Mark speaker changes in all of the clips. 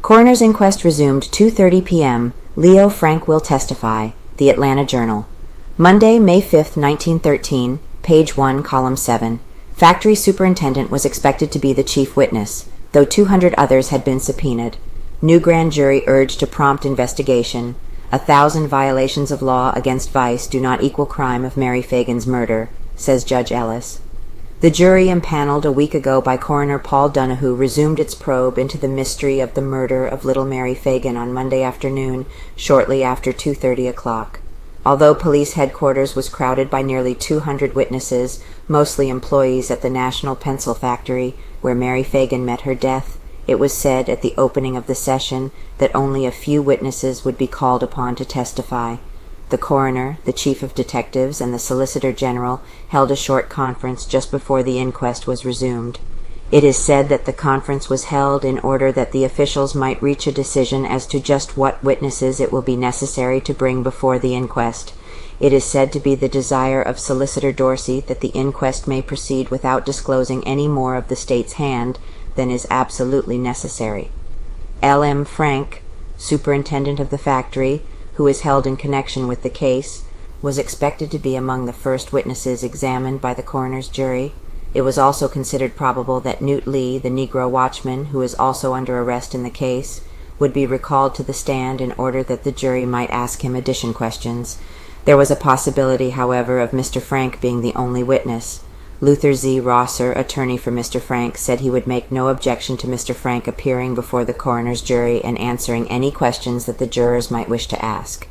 Speaker 1: Coroner's inquest resumed 2:30 p.m. Leo Frank will testify. The Atlanta Journal. Monday, May 5, 1913, page 1, column 7. Factory superintendent was expected to be the chief witness, though 200 others had been subpoenaed. New grand jury urged a prompt investigation. 1,000 violations of law against vice do not equal crime of Mary Phagan's murder, says Judge Ellis. The jury empanelled a week ago by Coroner Paul Donehoo resumed its probe into the mystery of the murder of little Mary Phagan on Monday afternoon, shortly after 2:30 o'clock. Although police headquarters was crowded by nearly 200 witnesses, mostly employees at the National Pencil Factory, where Mary Phagan met her death, it was said at the opening of the session that only a few witnesses would be called upon to testify. The coroner, the chief of detectives, and the solicitor general held a short conference just before the inquest was resumed. It is said that the conference was held in order that the officials might reach a decision as to just what witnesses it will be necessary to bring before the inquest. It is said to be the desire of Solicitor Dorsey that the inquest may proceed without disclosing any more of the state's hand than is absolutely necessary. L.M. Frank, superintendent of the factory, who is held in connection with the case, was expected to be among the first witnesses examined by the coroner's jury. It was also considered probable that Newt Lee, the Negro watchman, who is also under arrest in the case, would be recalled to the stand in order that the jury might ask him addition questions. There was a possibility, however, of Mr. Frank being the only witness. Luther Z. Rosser, attorney for Mr. Frank, said he would make no objection to Mr. Frank appearing before the coroner's jury and answering any questions that the jurors might wish to ask.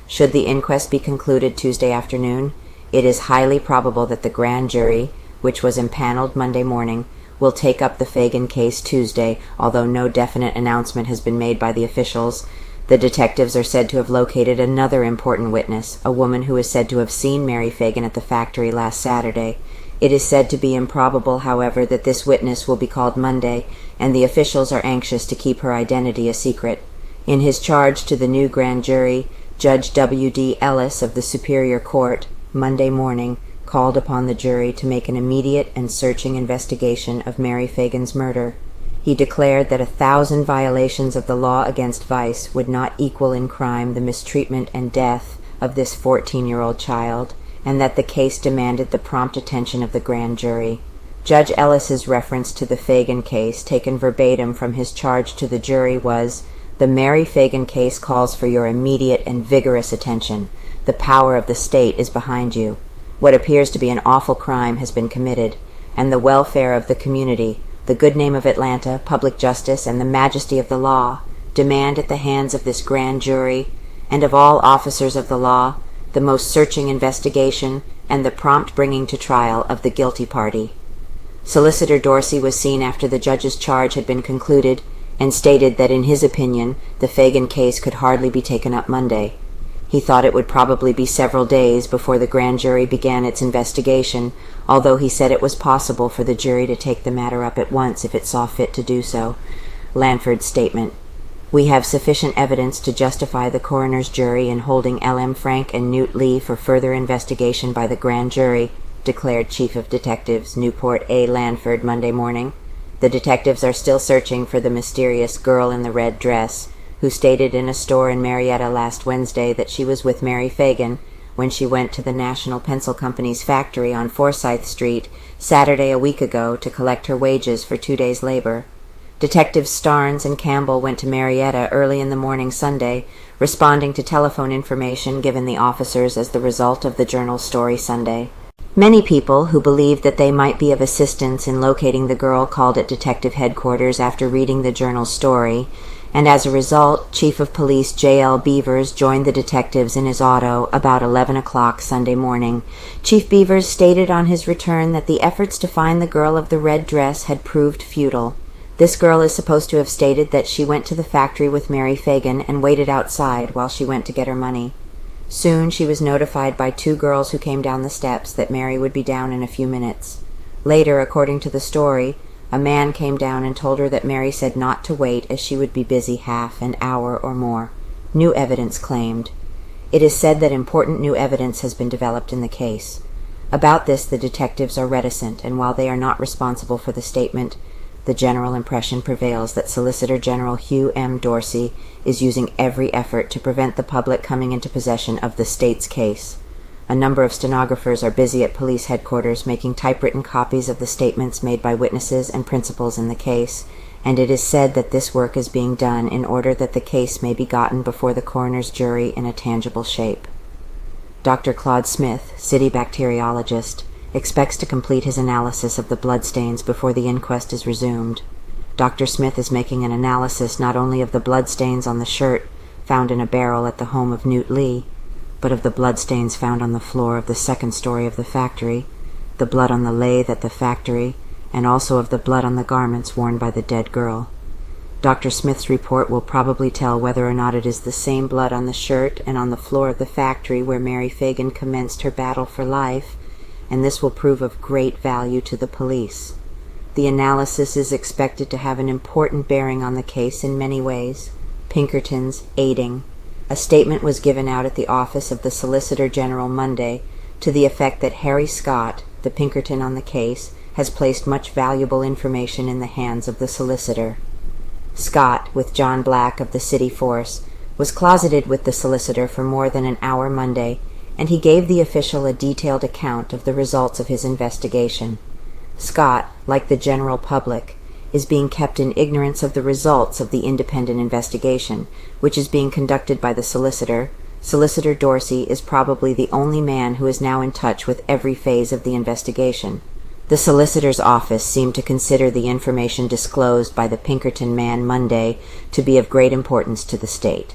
Speaker 1: Should the inquest be concluded Tuesday afternoon, it is highly probable that the grand jury, which was empanelled Monday morning, will take up the Phagan case Tuesday, although no definite announcement has been made by the officials. The detectives are said to have located another important witness, a woman who is said to have seen Mary Phagan at the factory last Saturday. It is said to be improbable, however, that this witness will be called Monday, and the officials are anxious to keep her identity a secret. In his charge to the new grand jury, Judge W.D. Ellis of the Superior Court, Monday morning, called upon the jury to make an immediate and searching investigation of Mary Phagan's murder. He declared that 1,000 violations of the law against vice would not equal in crime the mistreatment and death of this 14-year-old child, and that the case demanded the prompt attention of the grand jury. Judge Ellis's reference to the Phagan case, taken verbatim from his charge to the jury, was, "The Mary Phagan case calls for your immediate and vigorous attention. The power of the state is behind you. What appears to be an awful crime has been committed, and the welfare of the community, the good name of Atlanta, public justice, and the majesty of the law demand at the hands of this grand jury, and of all officers of the law, the most searching investigation and the prompt bringing to trial of the guilty party." Solicitor Dorsey was seen after the judge's charge had been concluded and stated that in his opinion the Phagan case could hardly be taken up Monday. He thought it would probably be several days before the grand jury began its investigation, although he said it was possible for the jury to take the matter up at once if it saw fit to do so. Lanford's statement. "We have sufficient evidence to justify the coroner's jury in holding L.M. Frank and Newt Lee for further investigation by the grand jury," declared Chief of Detectives Newport A. Lanford Monday morning. The detectives are still searching for the mysterious girl in the red dress, who stated in a store in Marietta last Wednesday that she was with Mary Phagan when she went to the National Pencil Company's factory on Forsyth Street Saturday a week ago to collect her wages for 2 days' labor. Detectives Starnes and Campbell went to Marietta early in the morning Sunday, responding to telephone information given the officers as the result of the Journal's story Sunday. Many people who believed that they might be of assistance in locating the girl called at detective headquarters after reading the Journal's story, and as a result, Chief of Police J.L. Beavers joined the detectives in his auto about 11 o'clock Sunday morning. Chief Beavers stated on his return that the efforts to find the girl of the red dress had proved futile. This girl is supposed to have stated that she went to the factory with Mary Phagan and waited outside while she went to get her money. Soon she was notified by 2 girls who came down the steps that Mary would be down in a few minutes. Later, according to the story, a man came down and told her that Mary said not to wait as she would be busy half an hour or more. New evidence claimed. It is said that important new evidence has been developed in the case. About this the detectives are reticent, and while they are not responsible for the statement, the general impression prevails that Solicitor General Hugh M. Dorsey is using every effort to prevent the public coming into possession of the state's case. A number of stenographers are busy at police headquarters making typewritten copies of the statements made by witnesses and principals in the case, and it is said that this work is being done in order that the case may be gotten before the coroner's jury in a tangible shape. Dr. Claude Smith, city bacteriologist, expects to complete his analysis of the bloodstains before the inquest is resumed. Dr. Smith is making an analysis not only of the bloodstains on the shirt found in a barrel at the home of Newt Lee, but of the bloodstains found on the floor of the second story of the factory, the blood on the lathe at the factory, and also of the blood on the garments worn by the dead girl. Dr. Smith's report will probably tell whether or not it is the same blood on the shirt and on the floor of the factory where Mary Phagan commenced her battle for life, and this will prove of great value to the police. The analysis is expected to have an important bearing on the case in many ways. Pinkerton's aiding. A statement was given out at the office of the Solicitor General Monday to the effect that Harry Scott, the Pinkerton on the case, has placed much valuable information in the hands of the solicitor. Scott, with John Black of the city force, was closeted with the solicitor for more than an hour Monday, and he gave the official a detailed account of the results of his investigation. Scott, like the general public, is being kept in ignorance of the results of the independent investigation, which is being conducted by the solicitor. Solicitor Dorsey is probably the only man who is now in touch with every phase of the investigation. The solicitor's office seemed to consider the information disclosed by the Pinkerton man Monday to be of great importance to the state.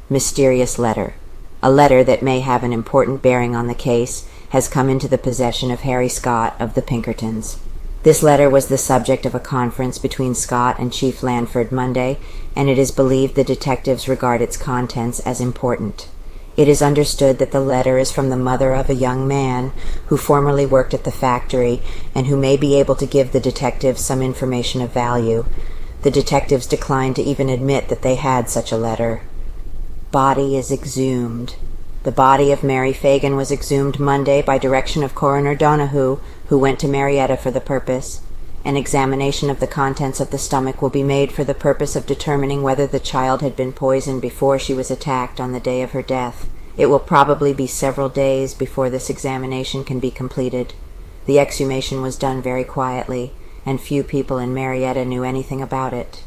Speaker 1: Mysterious letter. A letter that may have an important bearing on the case has come into the possession of Harry Scott of the Pinkertons. This letter was the subject of a conference between Scott and Chief Lanford Monday, and it is believed the detectives regard its contents as important. It is understood that the letter is from the mother of a young man who formerly worked at the factory and who may be able to give the detectives some information of value. The detectives declined to even admit that they had such a letter. Body is exhumed. The body of Mary Phagan was exhumed Monday by direction of Coroner Donehoo, who went to Marietta for the purpose. An examination of the contents of the stomach will be made for the purpose of determining whether the child had been poisoned before she was attacked on the day of her death. It will probably be several days before this examination can be completed. The exhumation was done very quietly, and few people in Marietta knew anything about it.